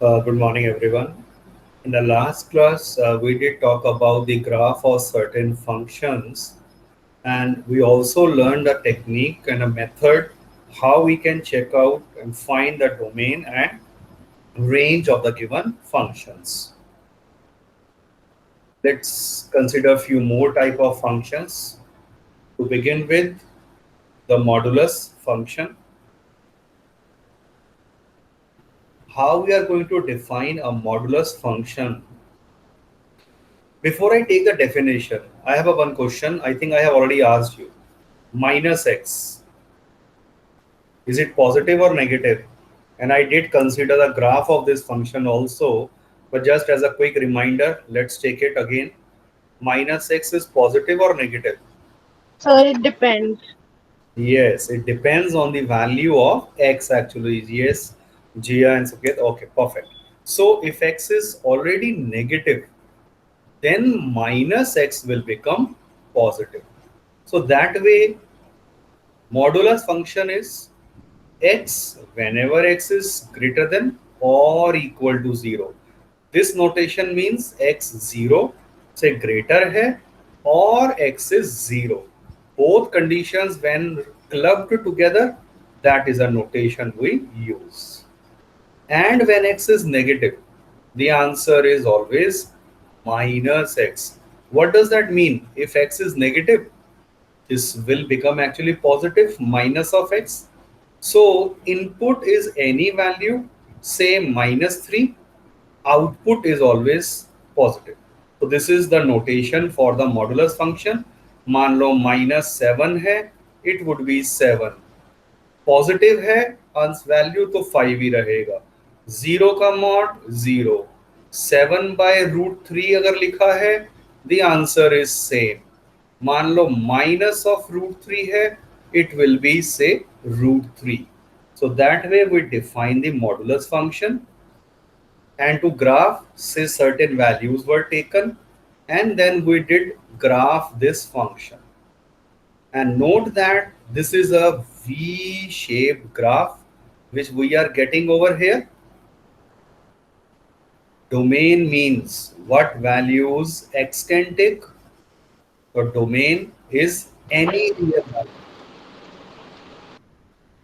Good morning, everyone. In the last class, we did talk about the graph of certain functions, and we also learned a technique and a method how we can check out and find the domain and range of the given functions. Let's consider a few more type of functions. To begin with, the modulus function. How we are going to define a modulus function. Before I take the definition, I have a one question. I think I have already asked you. Minus x, is it positive or negative? And I did consider the graph of this function also, but just as a quick reminder, let's take it again. Minus x is positive or negative? So it depends. Yes, it depends on the value of x actually. Yes, Jia and Suket. Okay, perfect. So if x is already negative, then minus x will become positive. So that way, modulus function is x whenever x is greater than or equal to 0. This notation means x 0 से greater है or x is 0. Both conditions when clubbed together, that is a notation we use. And when x is negative, the answer is always minus x. What does that mean? If x is negative, this will become actually positive minus of x. So input is any value, say minus 3, output is always positive. So this is the notation for the modulus function. मान लो -7 है, it would be 7. Positive है, अंश value तो 5 ही रहेगा. 0 का mod 0. 7/√3 अगर लिखा है, द आंसर इज सेम. मान लो -√3 है, it will be say √3. So that way we define the modulus function, and to graph say certain values were taken, and then we did graph this function. And note that this is a V-shaped graph which we are getting over here. Domain means what values x can take. So domain is any real value.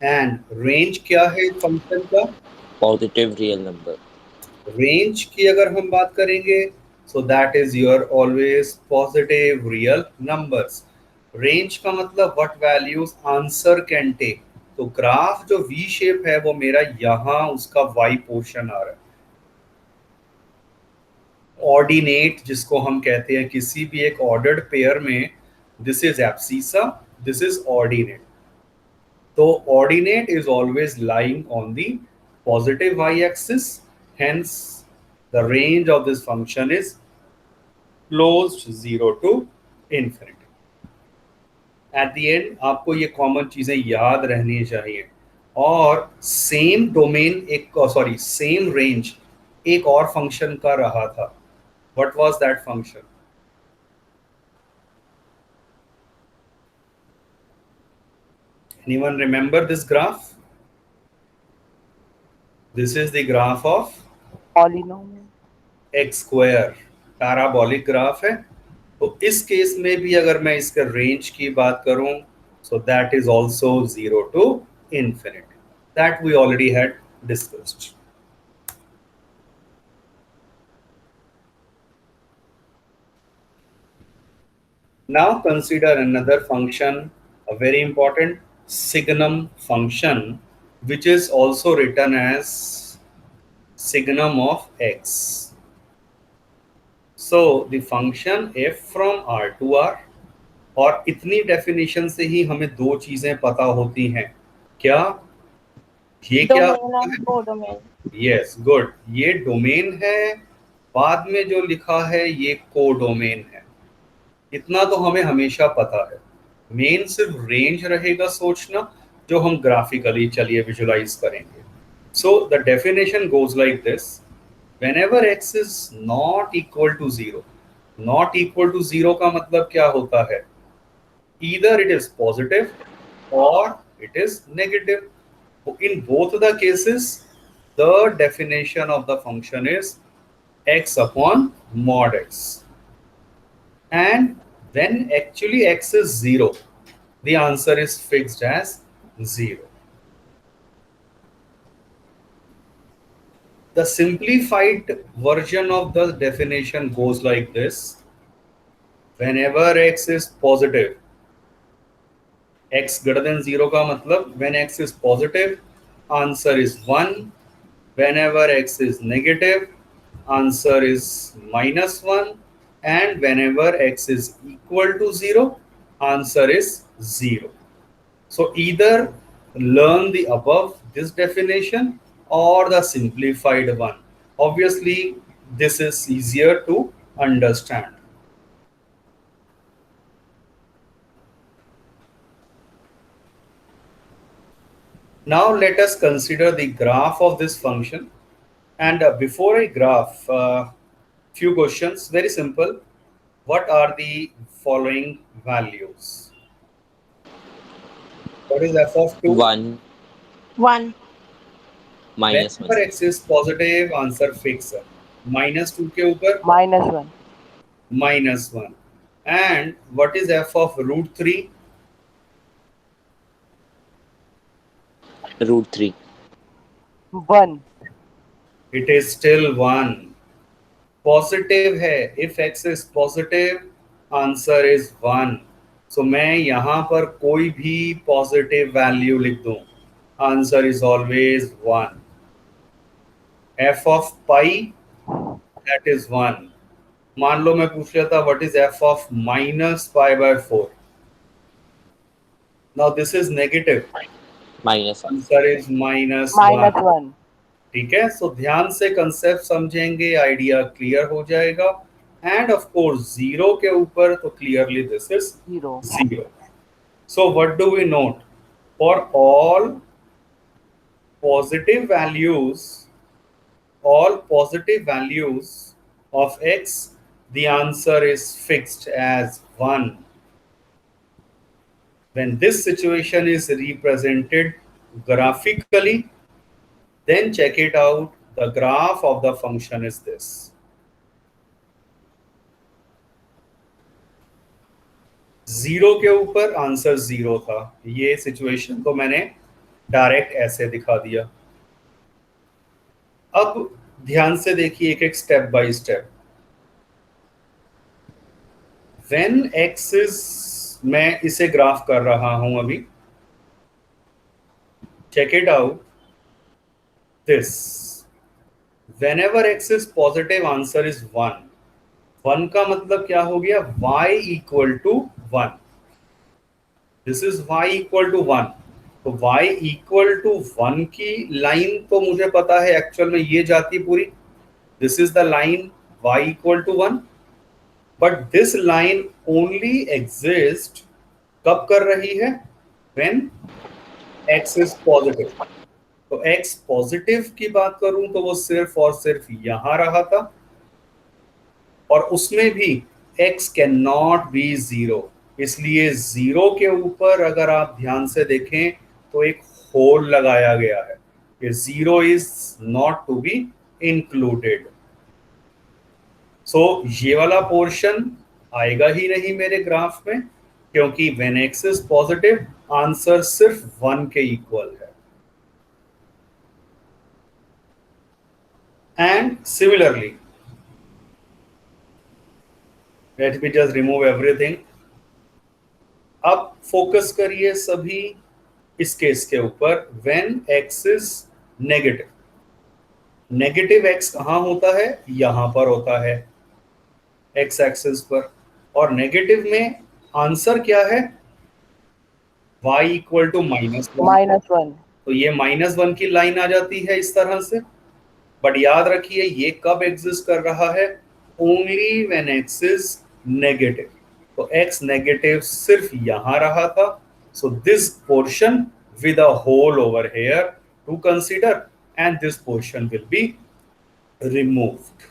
And range क्या है function का? Positive real number. Range की अगर हम बात करेंगे, so that is your always positive real numbers. Range का मतलब what values answer can take. तो ग्राफ जो वी शेप है वो मेरा यहाँ उसका वाई पोर्शन आ रहा है. ऑर्डिनेट जिसको हम कहते हैं किसी भी एक ऑर्डर्ड पेयर में, this is abscissa, this is ordinate. तो ordinate is always lying on the positive y-axis. Hence, the range of this function is closed 0 to infinity. At the end, आपको ये कॉमन चीजें याद रहनी चाहिए. और सेम डोमेन एक सेम रेंज एक और फंक्शन का रहा था. What was that function? Anyone remember this graph? This is the graph of Polynomial. x square. Parabolic graph है. तो इस केस में भी अगर मैं इसका रेंज की बात करूं, so that is also 0 to infinity. That we already had discussed. Now consider another function, a very important signum function, which is also written as signum of x. So the function f from R to R. और इतनी definition से ही हमें दो चीजें पता होती हैं. क्या ये क्या? Domain and codomain. Yes, good. ये डोमेन है. बाद में जो लिखा है ये कोडोमेन है. इतना तो हमें हमेशा पता है. मेन सिर्फ रेंज रहेगा सोचना, जो हम ग्राफिकली चलिए विजुलाइज करेंगे. So the definition goes like this. whenever x is not equal to 0, not equal to 0 का मतलब क्या होता है? Either it is positive or it is negative. In both the cases, the definition of the function is x upon mod x. And when actually x is 0, the answer is fixed as 0. The simplified version of the definition goes like this. Whenever x is positive, x greater than 0 का मतलब when x is positive, answer is 1. Whenever x is negative, answer is -1. And whenever x is equal to 0, answer is 0. So either learn the above this definition or the simplified one. Obviously, this is easier to understand. Now let us consider the graph of this function. And before I graph, few questions, very simple. What are the following values? What is f of 2? 1 1. minus 1. Whenever x is positive, answer fix है. -2 के ऊपर -1. -1. And what is f of root 3? Root 3. 1. It is still 1. Positive है, if x is positive, answer is 1. So मैं यहाँ पर कोई भी positive value लिख दूं, answer is always 1. f of pi, that is 1. मान लो मैं पूछ लेता what is f of minus pi by 4. Now this is negative, Minus 1. Answer is -1. -1. ठीक है, सो ध्यान से कंसेप्ट समझेंगे, आइडिया क्लियर हो जाएगा. एंड ऑफ कोर्स 0 के ऊपर तो clearly this is 0. 0. So what do we note? For all positive values of x, the answer is fixed as 1. When this situation is represented graphically, then check it out. The graph of the function is this. Zero के ऊपर answer 0 था. ये situation को मैंने direct ऐसे दिखा दिया. अब ध्यान से देखिए एक एक step by step. When x is, मैं इसे ग्राफ कर रहा हूं अभी. Check it out. This. Whenever x is positive, answer is 1. 1 का मतलब क्या हो गया? y equal to 1. This is y equal to 1. तो y equal to 1 की लाइन तो मुझे पता है एक्चुअल में ये जाती पूरी. This is the line y equal to 1. But this line only exists कब कर रही है? When x is positive. तो x पॉजिटिव की बात करूं तो वो सिर्फ और सिर्फ यहां रहा था, और उसमें भी x कैन नॉट बी 0. इसलिए 0 के ऊपर अगर आप ध्यान से देखें तो एक होल लगाया गया है. ये 0 is not to be included. So ये वाला पोर्शन आएगा ही नहीं मेरे ग्राफ में, क्योंकि when x is positive, answer सिर्फ 1 के इक्वल है. And similarly, let me just remove everything. अब फोकस करिए सभी इस केस के ऊपर. When x is negative, negative x कहाँ होता है? यहां पर होता है, x एक्सिस पर. और नेगेटिव में आंसर क्या है? y equal to -1. तो ये -1 की लाइन आ जाती है इस तरह से. बट याद रखिए ये कब एग्जिस्ट कर रहा है? Only when x is negative. तो x नेगेटिव सिर्फ यहां रहा था. So this portion with a whole over here to consider, and this portion will be removed.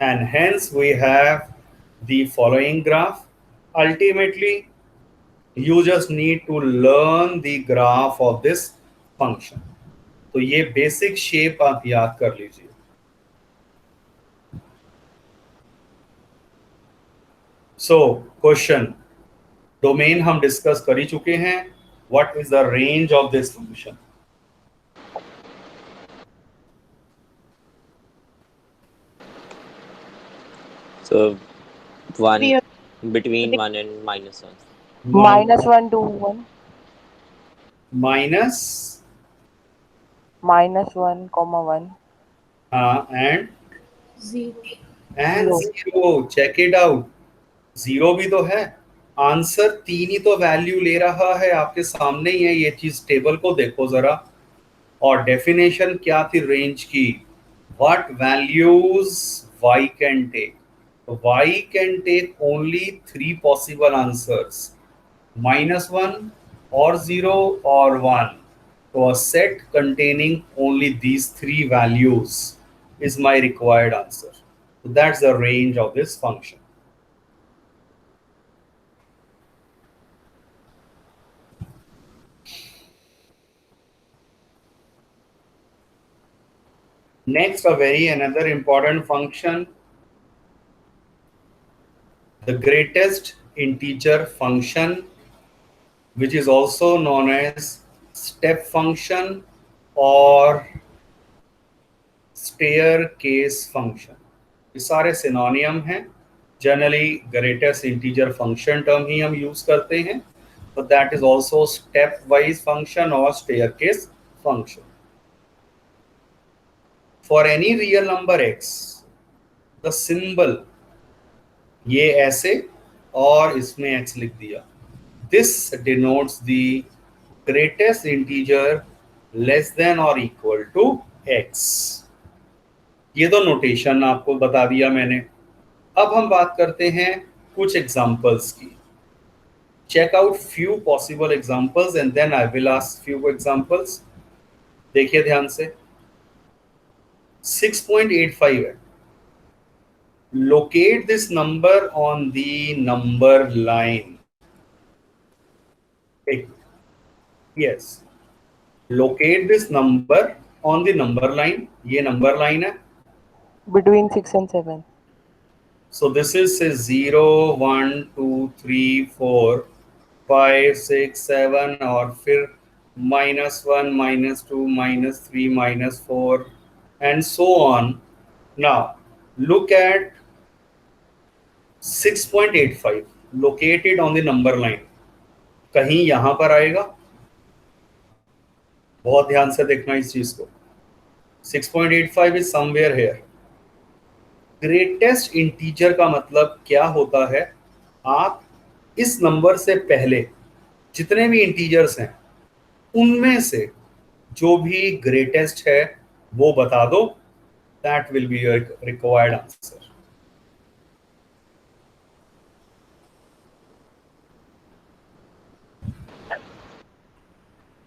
And hence we have the following graph. Ultimately, You just need to learn the graph of this function. तो ये basic shape आप याद कर लीजिए. So question, domain हम discuss कर ही चुके हैं. What is the range of this function? So 1 Three. between 1 and -1. -1 to 1. Minus -1, -1. and Zero. zero. Check it out. Zero भी तो है. आंसर 3 ही तो वैल्यू ले रहा है, आपके सामने ही है. ये चीज टेबल को देखो जरा. और डेफिनेशन क्या थी रेंज की? What values y can take. y can take only 3 possible answers, -1 or 0 or 1. So a set containing only these 3 values is my required answer. So that's the range of this function. Next, another important function, the greatest integer function, which is also known as step function or staircase function. ये सारे synonym हैं. Generally greatest integer function term ही हम use करते हैं, but that is also step wise function or staircase function. For any real number x, the symbol ये ऐसे और इसमें x लिख दिया. This denotes the greatest integer less than or equal to x. ये तो नोटेशन आपको बता दिया मैंने. अब हम बात करते हैं कुछ एग्जांपल्स की. Check out few possible examples and then I will ask few examples. देखिए ध्यान से. 6.85 है. Locate this number on the number line. Yes. Locate this number on the number line. ये number line है. Between 6 and 7. So this is say 0, 1, 2, 3, 4, 5, 6, 7 और फिर -1, -2, -3, -4 and so on. Now look at 6.85 located on the number line. कहीं यहां पर आएगा. बहुत ध्यान से देखना इस चीज को. 6.85 is somewhere here. Greatest integer का मतलब क्या होता है? आप इस नंबर से पहले जितने भी इंटीजर्स हैं उनमें से जो भी ग्रेटेस्ट है वो बता दो. That will be your required answer.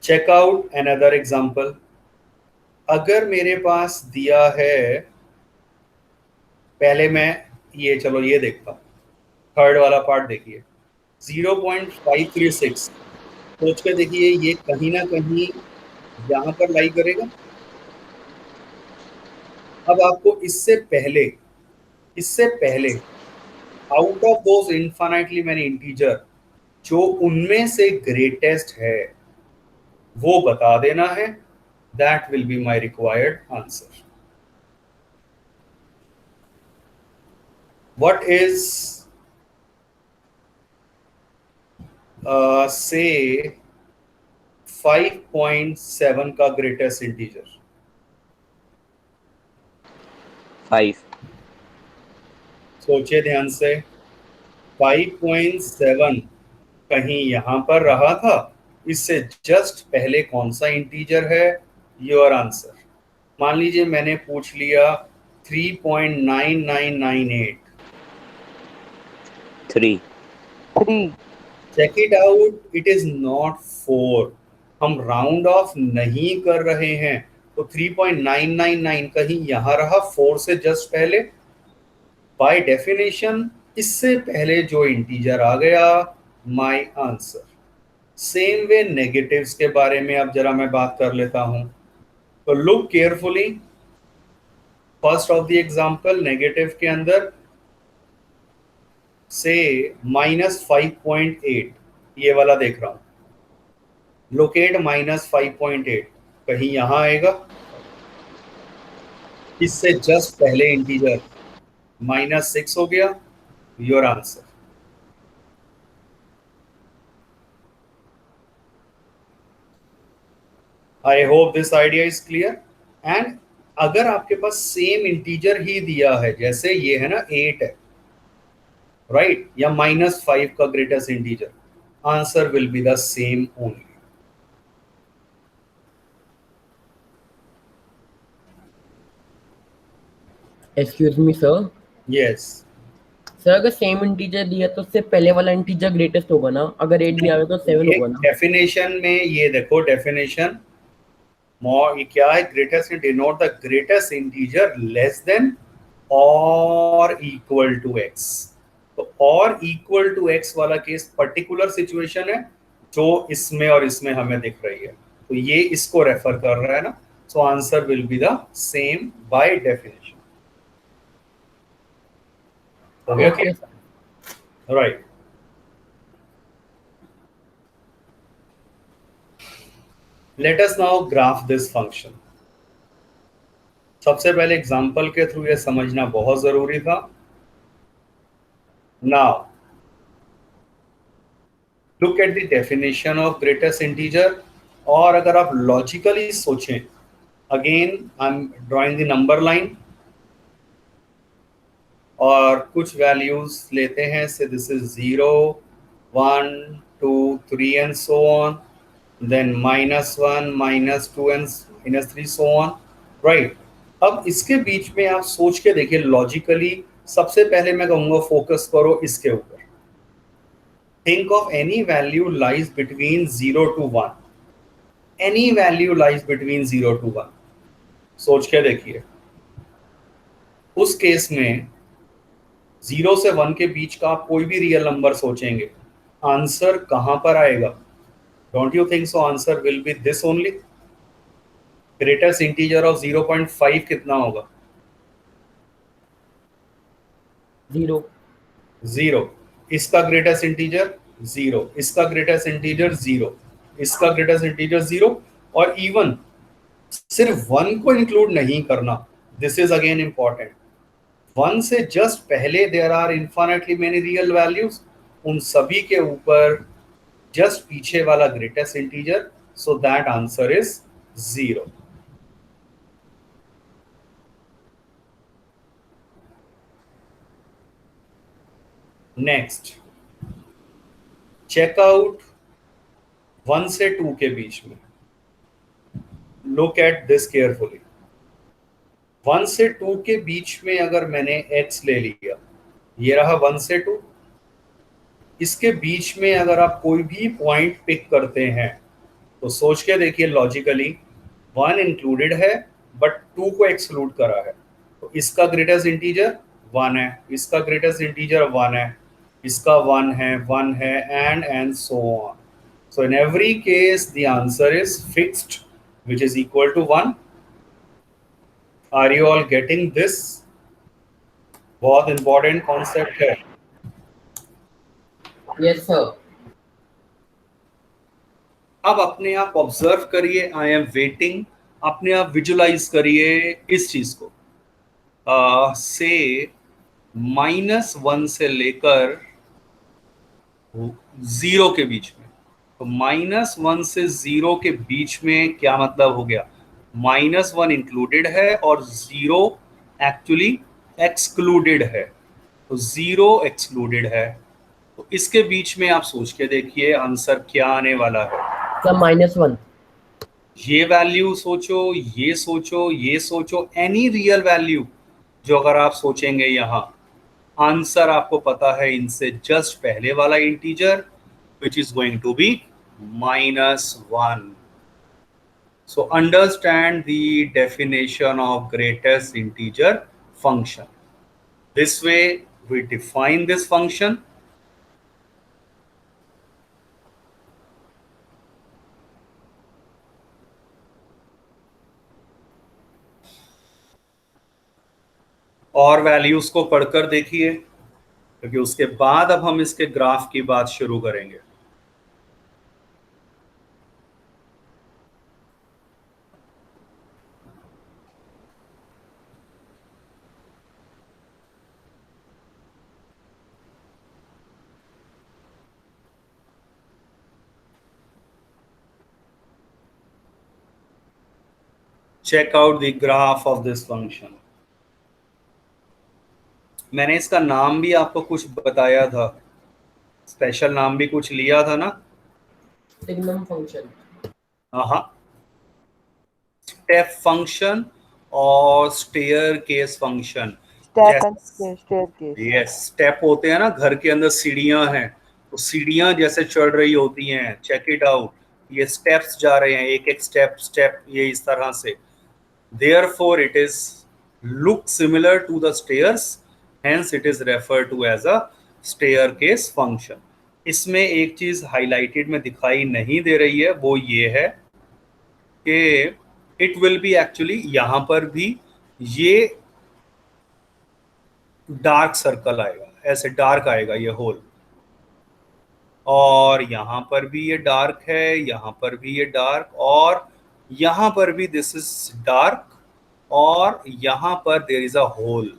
Check out another example. अगर मेरे पास दिया है, पहले मैं ये चलो ये देखता हूं. थर्ड वाला पार्ट देखिए. 0.536. सोच के देखिए ये कहीं ना कहीं यहां पर लाई करेगा. अब आपको इससे पहले out of those infinitely many integer जो उनमें से ग्रेटेस्ट है वो बता देना है. That will be my required answer. What is से 5.7 का ग्रेटेस्ट इंटीजर? 5. सोचिए ध्यान से. 5.7 कहीं यहां पर रहा था. इससे जस्ट पहले कौन सा इंटीजर है? Your answer. मान लीजिए मैंने पूछ लिया 3.9998. 3. 3. Check it out. It is not 4. हम राउंड ऑफ नहीं कर रहे हैं. तो 3.999 कहीं यहां रहा 4 से जस्ट पहले. बाय डेफिनेशन इससे पहले जो इंटीजर आ गया my answer. Same way negatives के बारे में अब जरा मैं बात कर लेता हूं। तो look carefully, first of the example negative के अंदर से -5.8, ये वाला देख रहा हूं, लोकेट -5.8, कहीं यहां आएगा, इससे जस्ट पहले इंटीजर -6 हो गया, your answer. I hope this idea is clear. And अगर आपके पास सेम इंटीजर ही दिया है, जैसे ये है ना 8 है, राइट, या -5 का greatest integer, answer will be the same only. Excuse me sir, yes, sir अगर सेम इंटीजर दिया तो उससे पहले वाला इंटीजर ग्रेटेस्ट होगा ना, अगर 8 दिया हुआ तो 7 होगा ना। डेफिनेशन में ये देखो, डेफिनेशन more, ये क्या है, greatest denote the greatest integer less than और इक्वल टू एक्स। तो और इक्वल टू एक्स वाला केस पर्टिकुलर सिचुएशन है जो इसमें और इसमें हमें दिख रही है, तो ये इसको रेफर कर रहा है ना, so answer will be the same by definition. हो गया ओके क्या? Right. Let us now graph this function. सबसे पहले एग्जांपल के थ्रू ये समझना बहुत जरूरी था। Now look at the definition of greatest integer, और अगर आप लॉजिकली सोचें, again I am drawing the number line और कुछ वैल्यूज लेते हैं, say this is 0 1 2 3 and so on, then -1 -2 and -3 so on, right. अब इसके बीच में आप सोच के देखिए लॉजिकली, सबसे पहले मैं कहूंगा फोकस करो इसके ऊपर। Think of any value lies between 0 to 1. Any value lies between 0 to 1. सोच के देखिए, उस केस में 0 से 1 के बीच का आप कोई भी रियल नंबर सोचेंगे, आंसर कहां पर आएगा? Don't you think so answer will be this only. Greatest integer of 0.5 कितना होगा? 0। 0। इसका ग्रेटेस्ट इंटीजर 0, इसका ग्रेटेस्ट इंटीजर 0, इसका ग्रेटेस्ट इंटीजर 0, और इवन सिर्फ 1 को इंक्लूड नहीं करना, दिस इज अगेन इंपॉर्टेंट। 1 से जस्ट पहले there are infinitely many real values, उन सभी के ऊपर जस्ट पीछे वाला greatest integer, so that answer is 0। Next, check out 1 से 2 के बीच में। Look at this carefully. 1 से 2 के बीच में अगर मैंने x ले लिया, ये रहा 1 से 2, इसके बीच में अगर आप कोई भी पॉइंट पिक करते हैं तो सोच के देखिए लॉजिकली, 1 इंक्लूडेड है बट 2 को एक्सक्लूड करा है, तो इसका ग्रेटेस्ट इंटीजर 1 है, इसका ग्रेटेस्ट इंटीजर 1 है, इसका 1 है and so on. So in every case the answer is fixed, which is equal to 1. Are you all getting this? बहुत important concept है। Yes sir. अब अपने आप ऑब्जर्व करिए, आई एम वेटिंग, अपने आप विजुलाइज करिए इस चीज को, से -1 से लेकर 0 के बीच में। तो -1 से 0 के बीच में क्या मतलब हो गया? -1 इंक्लूडेड है और 0 एक्चुअली एक्सक्लूडेड है, तो 0 एक्सक्लूडेड है, तो इसके बीच में आप सोच के देखिए आंसर क्या आने वाला है। सर -1। ये वैल्यू सोचो, ये सोचो, ये सोचो, एनी रियल वैल्यू जो अगर आप सोचेंगे यहाँ, आंसर आपको पता है इनसे जस्ट पहले वाला integer which is going to be -1. So understand the definition of greatest integer function. This way we define this function. और वैल्यूज को पढ़कर देखिए, क्योंकि उसके बाद अब हम इसके ग्राफ की बात शुरू करेंगे। Check out the graph of this function. मैंने इसका नाम भी आपको कुछ बताया था, स्पेशल नाम भी कुछ लिया था ना। Signum function. हाँ, स्टेप फंक्शन और staircase function. Step and staircase. Yes, step होते हैं ना, घर के अंदर सीढ़ियां हैं, तो सीढ़ियां जैसे चढ़ रही होती हैं, चेक इट आउट, ये स्टेप्स जा रहे हैं, एक एक स्टेप स्टेप, ये इस तरह से। Therefore, it is look similar to the stairs, hence it is referred to as a staircase function. इसमें एक चीज हाईलाइटेड में दिखाई नहीं दे रही है, वो ये है कि इट विल बी एक्चुअली, यहां पर भी ये डार्क सर्कल आएगा, ऐसे डार्क आएगा ये होल, और यहां पर भी ये डार्क है, यहां पर भी ये डार्क, और यहां पर भी दिस इज डार्क, और यहां पर there is a hole.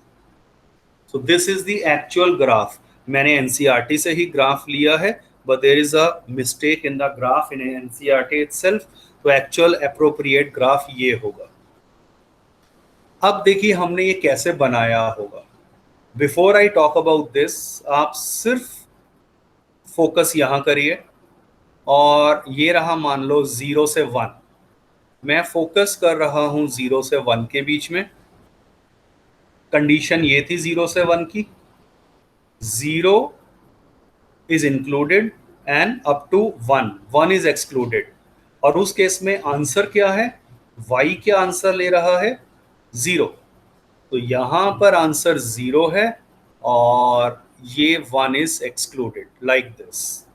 So this is the actual graph. मैंने एनसीईआरटी से ही ग्राफ लिया है, but there is a mistake in the graph in NCERT itself. तो एक्चुअल एप्रोप्रिएट ग्राफ ये होगा। अब देखिए हमने ये कैसे बनाया होगा। Before I talk about this, आप सिर्फ फोकस यहां करिए, और ये रहा मान लो 0 से 1। मैं फोकस कर रहा हूं 0 से 1 के बीच में। कंडीशन ये थी 0 से 1 की, 0 is included and up to 1, 1 is excluded. और उस केस में आंसर क्या है, y क्या आंसर ले रहा है, 0। तो यहां पर आंसर 0 है, और ये 1 is excluded, like this.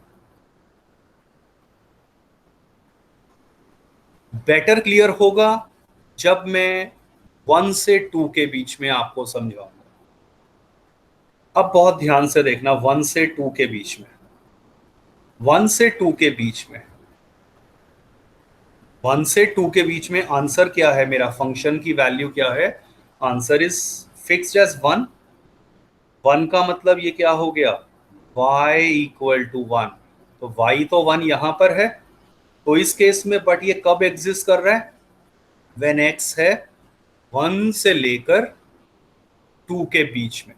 Better clear होगा जब मैं 1 से 2 के बीच में आपको समझाऊंगा। अब बहुत ध्यान से देखना, 1 से 2 के बीच में, 1 से 2 के बीच में, 1 से 2 के बीच में आंसर क्या है, मेरा फंक्शन की वैल्यू क्या है, आंसर इज फिक्स्ड एज 1। 1 का मतलब ये क्या हो गया, y इक्वल टू 1। तो y तो 1 यहां पर है, तो इस केस में, बट ये कब एग्जिस्ट कर रहा है, व्हेन x है 1 से लेकर 2 के बीच में।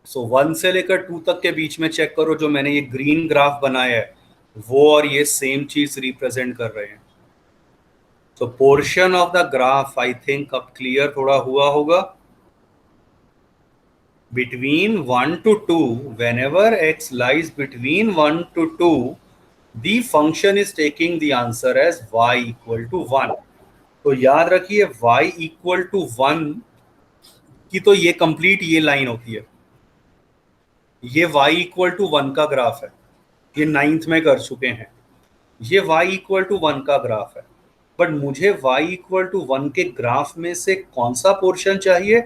सो 1 से लेकर 2 तक के बीच में चेक करो, जो मैंने ये ग्रीन ग्राफ बनाया है वो और ये सेम चीज रिप्रेजेंट कर रहे हैं। So portion of the graph, I think अब क्लियर थोड़ा हुआ होगा। Between 1 to 2, whenever x lies between 1 to 2, the function is taking the answer as y equal to 1. तो याद रखिए y equal to 1 की तो ये कंप्लीट ये लाइन होती है, ये y equal to 1 का ग्राफ है, ये 9th में कर चुके हैं, ये y equal to 1 का ग्राफ है। बट मुझे y equal to 1 के ग्राफ में से कौन सा पोर्शन चाहिए,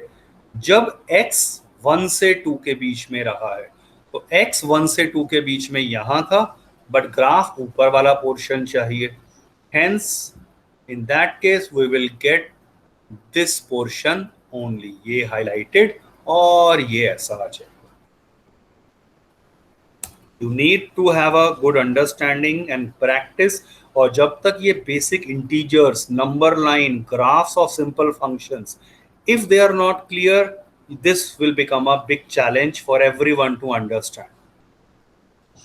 जब x 1 से 2 के बीच में रहा है। तो x 1 से 2 के बीच में यहां था, बट ग्राफ ऊपर वाला पोर्शन चाहिए। Hence in that case we will get this portion only, ये हाईलाइटेड और ये ऐसा आ जाएगा। You need to have a good understanding and practice. और जब तक ये basic integers, number line, graphs of simple functions, if they are not clear, this will become a big challenge for everyone to understand.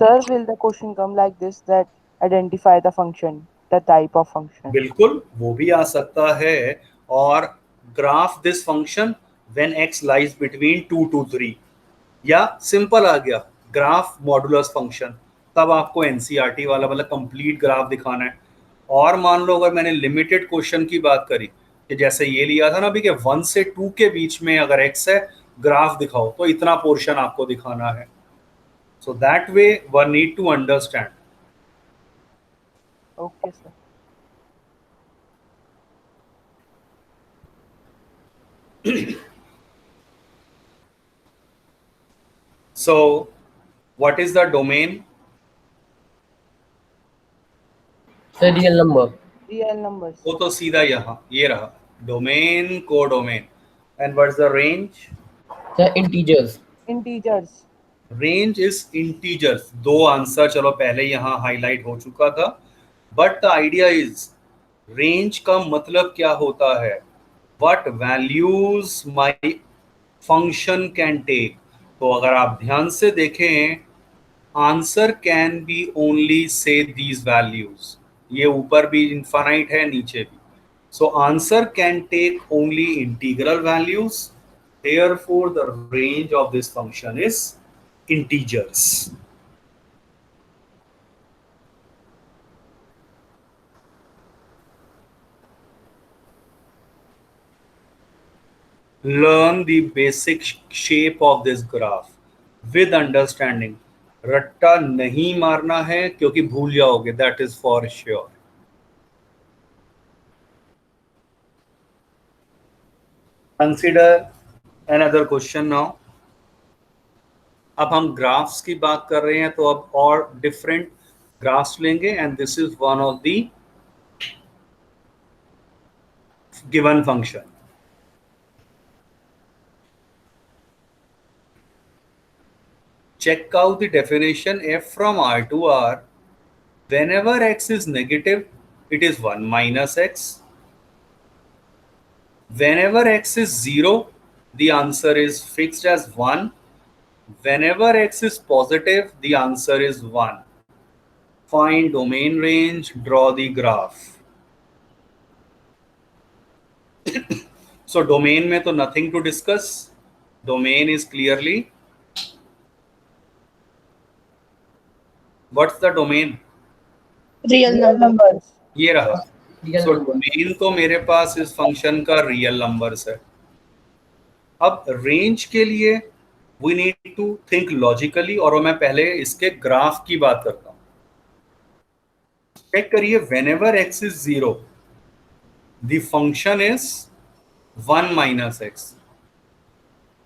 Sir, will the question come like this, that identify the function, the type of function? बिल्कुल, वो भी आ सकता है। और graph this function when x lies between 2 to 3, या simple आ गया graph modulus function, तब आपको एनसीईआरटी वाला मतलब कंप्लीट ग्राफ दिखाना है। और मान लो अगर मैंने लिमिटेड क्वेश्चन की बात करी, कि जैसे ये लिया था ना अभी, कि 1 से 2 के बीच में अगर x है, ग्राफ दिखाओ, तो इतना पोर्शन आपको दिखाना है। So that way one need to understand. Okay, sir. So, what is the domain? Sir, real number. Real numbers. वो तो सीधा यहाँ ये रहा, domain codomain. And what's the range? Sir, integers. Integers. Range is integers. दो answer चलो पहले यहाँ हाईलाइट हो चुका था, but the idea is range का मतलब क्या होता है? What values my function can take. तो अगर आप ध्यान से देखें, आंसर कैन बी ओनली से दीज वैल्यूज. ये ऊपर भी इनफाइनाइट है, नीचे भी. So answer can take only integral values. Therefore, the range of this function is integers. Learn the basic shape of this graph with understanding. रट्टा नहीं मारना है क्योंकि भूल जाओगे, that is for sure. Consider another question now. अब हम graphs की बात कर रहे हैं, तो अब और डिफरेंट ग्राफ्स लेंगे, and this is one of the given function. Check out the definition. F from R to R, whenever x is negative, it is 1 minus x. Whenever x is 0, the answer is fixed as 1. Whenever x is positive, the answer is 1. Find domain range, draw the graph. So domain में तो nothing to discuss. Domain is clearly, what's the domain? Real numbers. ये रहा. Real So number. domain तो मेरे पास इस function का real numbers है. अब रेंज के लिए we need to think logically, और मैं पहले इसके ग्राफ की बात करता हूं. चेक करिए, whenever x is 0, the function is 1 minus x.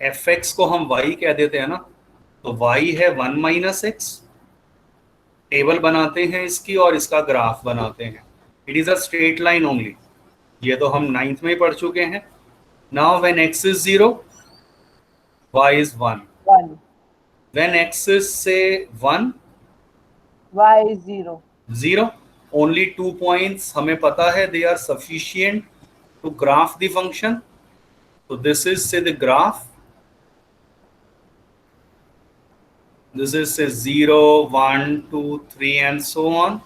fx को हम y कह देते हैं ना, तो y है 1 minus x. टेबल बनाते हैं इसकी और इसका ग्राफ बनाते हैं. It is a straight line only. ये तो हम 9th में ही पढ़ चुके हैं. Now when x is 0, y is 1. 1. When x is say 1, Y is 0. 0. Only 2 points हमें पता है, they are sufficient to graph the function. So this is say the graph. This is say 0, 1, 2, 3 and so on.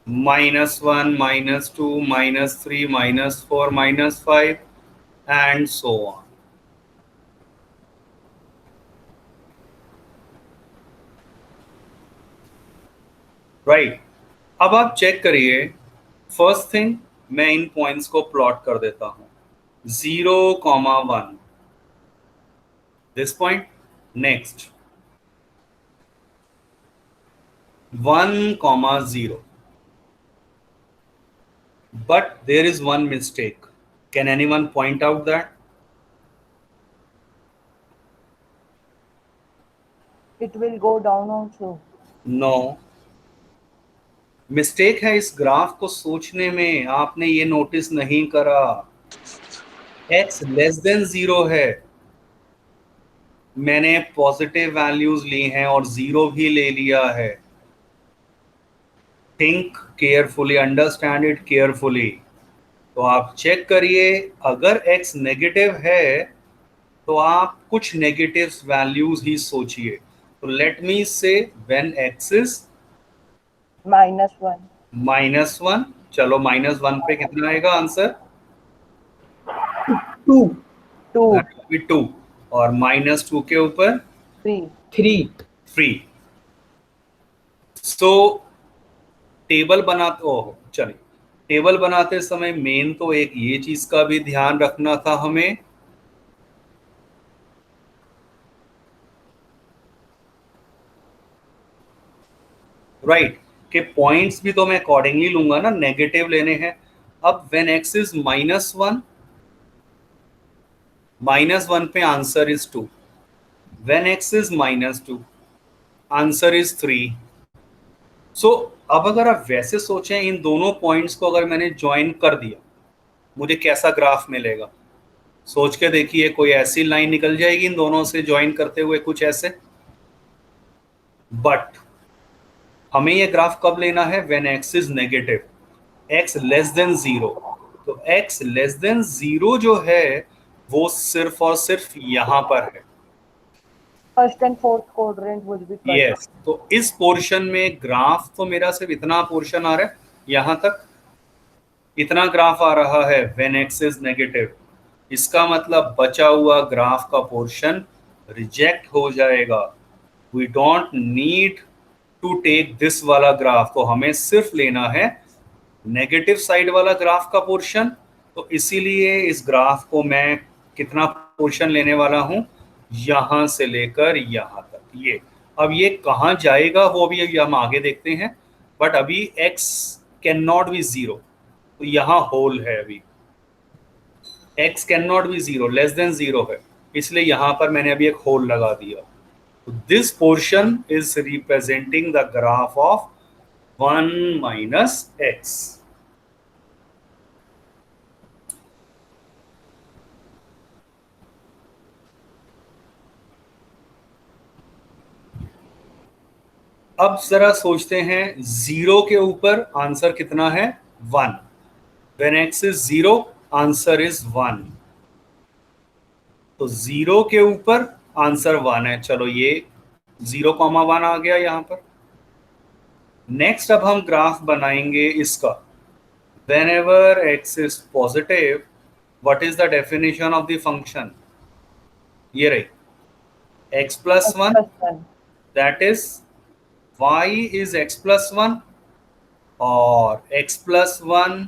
-1, -2, -3, -4, -5 and so on. Right. अब आप check करिए, first thing मैं इन points को plot कर देता हूं. 0, 1 this point. Next 1, 0. But there is one mistake. Can anyone point out that? It will go down also. No. Mistake है इस ग्राफ को सोचने में. आपने ये नोटिस नहीं करा. x लेस देन 0 है. मैंने पॉजिटिव वैल्यूज ली हैं और 0 भी ले लिया है. Think carefully, understand it carefully. तो आप चेक करिए, अगर x नेगेटिव है तो आप कुछ नेगेटिव वैल्यूज ही सोचिए. तो लेट मी से व्हेन x इज -1. -1. चलो -1 पे कितना आएगा आंसर? 2, 2. 2. और -2 के ऊपर 3. 3. 3. सो टेबल चलिए, टेबल बनाते समय मेन तो एक ये चीज का भी ध्यान रखना था हमें. राइट. कि पॉइंट्स भी तो मैं अकॉर्डिंगली लूंगा ना, नेगेटिव लेने हैं. अब व्हेन x इज -1, -1 पे answer is 2, when x is -2 answer is 3। सो अब अगर आप वैसे सोचें, इन दोनों पॉइंट्स को अगर मैंने ज्वाइन कर दिया, मुझे कैसा ग्राफ मिलेगा? सोच के देखिए, कोई ऐसी लाइन निकल जाएगी इन दोनों से ज्वाइन करते हुए, कुछ ऐसे। बट हमें ये ग्राफ कब लेना है? When x is negative, x less than 0। तो x लेस देन 0 जो है वो सिर्फ और सिर्फ यहां पर है। First and fourth quadrant would be cut. Yes, तो इस पोर्शन में ग्राफ तो मेरा सिर्फ इतना पोर्शन आ रहा है, यहां तक इतना ग्राफ आ रहा है व्हेन x इज नेगेटिव। इसका मतलब बचा हुआ ग्राफ का पोर्शन रिजेक्ट हो जाएगा। We don't need to take this वाला ग्राफ, तो हमें सिर्फ लेना है नेगेटिव साइड वाला ग्राफ का पोर्शन। तो इसीलिए इस ग्राफ को मैं कितना पोर्शन लेने वाला हूं? यहां से लेकर यहां तक। ये अब ये कहां जाएगा वो भी हम आगे देखते हैं, बट अभी x कैन नॉट बी 0, तो यहां होल है। अभी x can not be 0, less than 0 है, इसलिए यहां पर मैंने अभी एक होल लगा दिया। तो this portion is representing the graph of 1 minus x। अब जरा सोचते हैं, 0 के ऊपर आंसर कितना है? 1। When x is 0 answer is 1। तो 0 के ऊपर आंसर 1 है। चलो ये 0,1 आ गया यहां पर। नेक्स्ट अब हम ग्राफ बनाएंगे इसका। Whenever x is positive, what is the definition of the function? ये रही x plus 1, that is y is x plus 1 और x प्लस 1।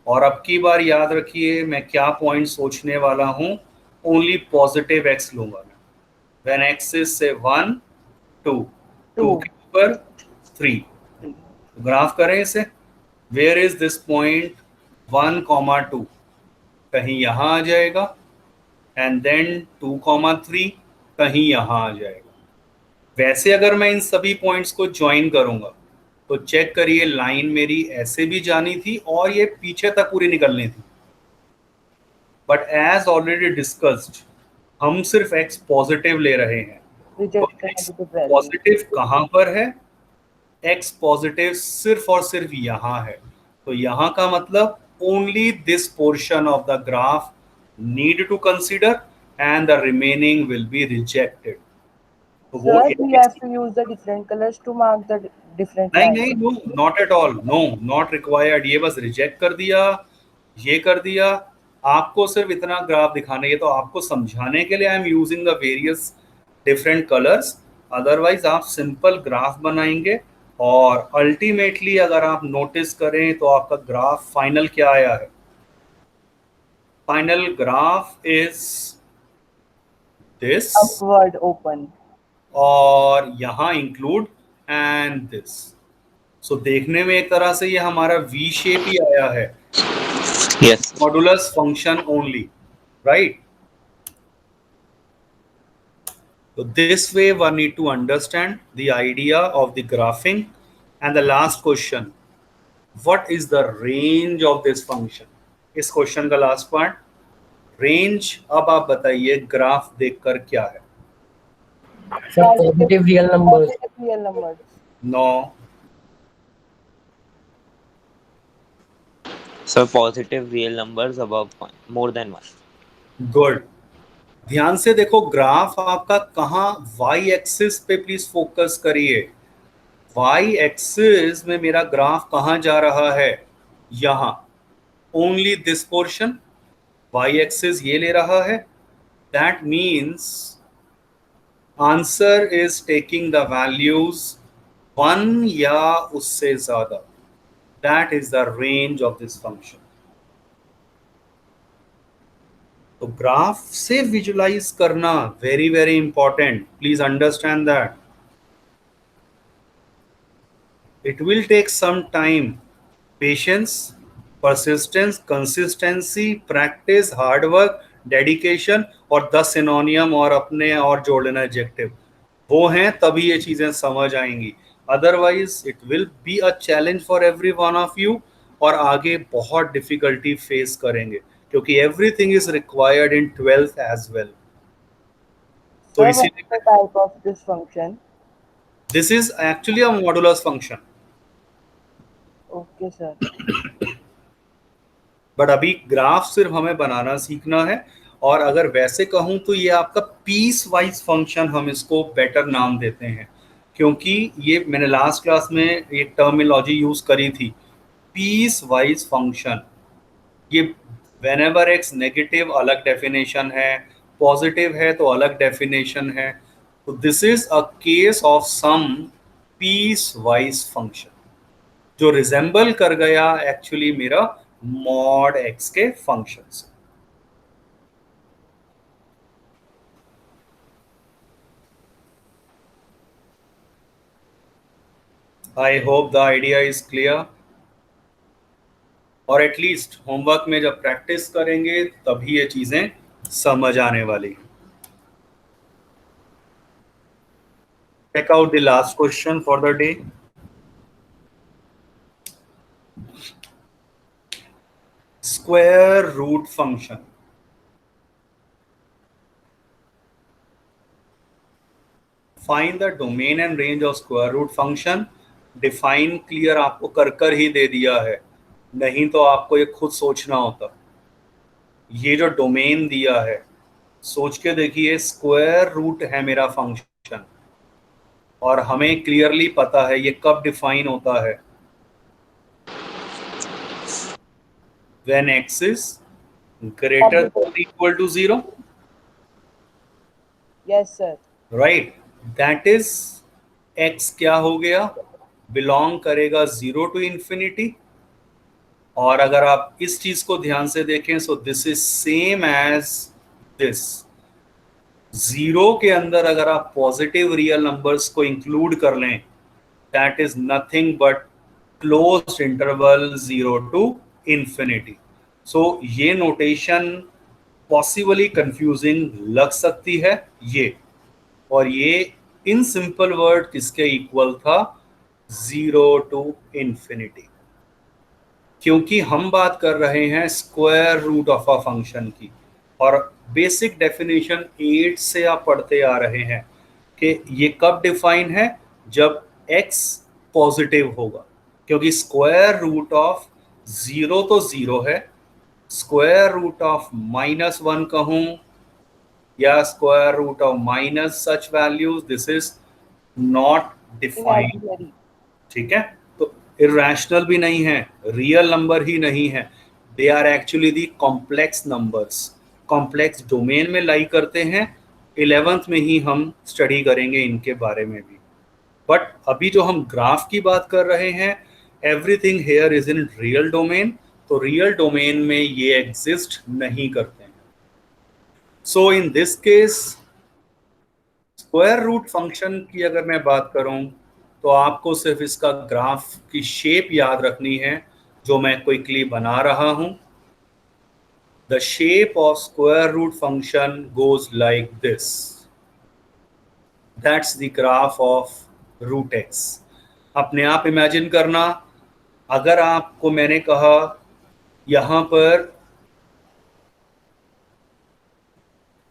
और अब की बार याद रखिए मैं क्या पॉइंट सोचने वाला हूं, ओनली पॉजिटिव x लूंगा मैं। व्हेन x इज से 1 2 2 के ऊपर 3। ग्राफ करें इसे। Where is this point? 1,2 कहीं यहां आ जाएगा, एंड देन 2,3 कहीं यहां आ जाएगा। वैसे अगर मैं इन सभी पॉइंट्स को ज्वाइन करूंगा तो चेक करिए, लाइन मेरी ऐसे भी जानी थी और ये पीछे तक पूरी निकलनी थी। बट एज ऑलरेडी डिस्कस्ड, हम सिर्फ x पॉजिटिव ले रहे हैं। तो x पॉजिटिव कहां पर है? x पॉजिटिव सिर्फ और सिर्फ यहां है। तो यहां का मतलब only this portion of the graph need to consider and the remaining will be rejected. तो वो Sir, we have to use the different colors to mark the different नहीं lines. नहीं, no not at all, no not required. ये बस reject कर दिया, ये कर दिया। आपको सिर्फ इतना ग्राफ दिखाना है, तो आपको समझाने के लिए I am using the various different colours. Otherwise आप सिंपल ग्राफ बनाएंगे और अल्टीमेटली अगर आप नोटिस करें तो आपका ग्राफ फाइनल क्या आया है? Final graph is this, Upward open. और यहाँ इंक्लूड एंड दिस। सो देखने में एक तरह से ये हमारा वी शेप ही आया है। Yes. Modulus function only, right? So this way one need to understand the idea of the graphing. And the last question, what is the range of this function? इस क्वेश्चन का last part, range. अब आप बताइए graph देखकर क्या है? Sir positive real numbers. Positive real numbers. No. So positive real numbers above 1, more than 1. Good. ध्यान से देखो ग्राफ आपका कहाँ, y एक्सिस पे प्लीज फोकस करिए। y एक्सिस में मेरा ग्राफ कहाँ जा रहा है? यहाँ, only this portion. y axis ये ले रहा है, that means answer is taking the values 1 या उससे ज्यादा। That is the range of this function. तो ग्राफ से विजुलाइज करना very very important, please understand that. It will take some time, patience, persistence, consistency, practice, hard work, dedication और 10 सिनोनियम और अपने और जोड़ लेना एडजेक्टिव, वो हैं, तभी ये चीजें समझ आएंगी। Otherwise it will be a challenge for every one of you, और आगे बहुत डिफिकल्टी फेस करेंगे, क्योंकि everything is required in 12th as well. तो Sir, what is इसीलिए the type of this function? This is actually a modulus function. Okay, sir. But अभी graph सिर्फ हमें बनाना सीखना है, और अगर वैसे कहूं तो ये आपका पीस वाइज फंक्शन, हम इसको बेटर नाम देते हैं, क्योंकि ये मैंने लास्ट क्लास में ये टर्मिनोलॉजी यूज करी थी, पीस वाइज फंक्शन। ये वेनेवर एक्स नेगेटिव अलग डेफिनेशन है, पॉजिटिव है तो अलग डेफिनेशन है। तो this is a case of some piecewise function जो रिजेंबल कर गया एक्चुअली मेरा मॉड एक्स के फंक्शन से। I hope the idea is clear, और एटलीस्ट होमवर्क में जब प्रैक्टिस करेंगे तभी ये चीजें समझ आने वाली हैं। Check out the last question for the day. Square root function. Find the domain and range of square root function. Define clear आपको कर ही दे दिया है, नहीं तो आपको ये खुद सोचना होता। ये जो डोमेन दिया है, सोच के देखिए, स्क्वायर रूट है मेरा फंक्शन, और हमें क्लियरली पता है ये कब डिफाइन होता है, when x is greater than or equal to 0, Yes, sir. right? That is x क्या हो गया, बिलोंग करेगा 0 to infinity। और अगर आप इस चीज को ध्यान से देखें, so this is same as this. 0 के अंदर अगर आप पॉजिटिव रियल नंबर्स को इंक्लूड कर लें, that is nothing but closed interval 0 to infinity। So ये नोटेशन पॉसिबली कंफ्यूजिंग लग सकती है ये, और ये इन सिंपल वर्ड किसके इक्वल था, 0 to infinity, क्योंकि हम बात कर रहे हैं square root of a function की, और बेसिक डेफिनेशन 8 से आप पढ़ते आ रहे हैं कि ये कब डिफाइन है, जब x पॉजिटिव होगा, क्योंकि स्क्वायर रूट ऑफ 0 तो 0 है, स्क्वायर रूट ऑफ -1 कहूं या square root of minus such values, this is not defined. Imaginary. ठीक है, तो इरेशनल भी नहीं है, रियल नंबर ही नहीं है, they are actually the complex numbers, complex domain में लाई करते हैं। 11th में ही हम स्टडी करेंगे इनके बारे में भी। बट अभी जो हम ग्राफ की बात कर रहे हैं, everything here is in real domain, तो रियल डोमेन में ये एग्जिस्ट नहीं करते हैं। So in this case square root function की अगर मैं बात करूं, तो आपको सिर्फ इसका ग्राफ की शेप याद रखनी है, जो मैं क्विकली बना रहा हूं। The shape of square root function goes like this, that's the graph of root x. अपने आप इमेजिन करना, अगर आपको मैंने कहा यहां पर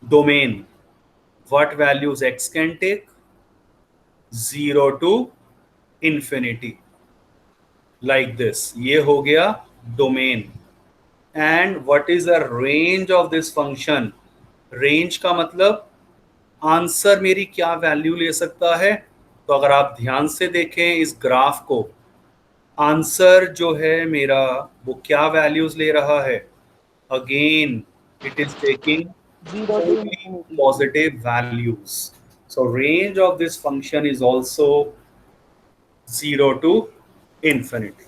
domain, what values x can take, 0 to infinity, like this, ये हो गया domain. And what is the range of this function, range का मतलब आंसर मेरी क्या वैल्यू ले सकता है। तो अगर आप ध्यान से देखें इस ग्राफ को, आंसर जो है मेरा वो क्या वैल्यूज ले रहा है, again it is taking 0 to only infinity. positive values. So range of this function is also 0 to infinity.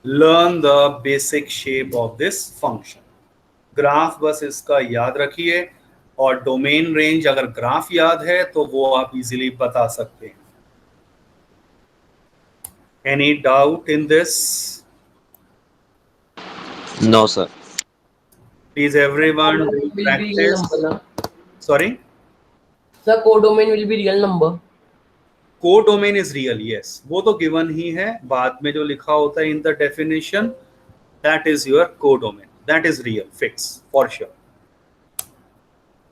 Learn the basic shape of this function. Graph बस इसका याद रखिए, और डोमेन रेंज अगर ग्राफ याद है तो वो आप इजीली बता सकते हैं। Any doubt in this? No, sir. Please everyone do Will be real number practice. ना? Sorry? Sir, codomain will be real number. Codomain is real, yes, वो तो गिवन ही है, बाद में जो लिखा होता है in the definition, that is your codomain, that is real, fix for sure.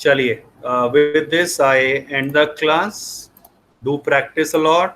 चलिए, with this I end the class. Do practice a lot.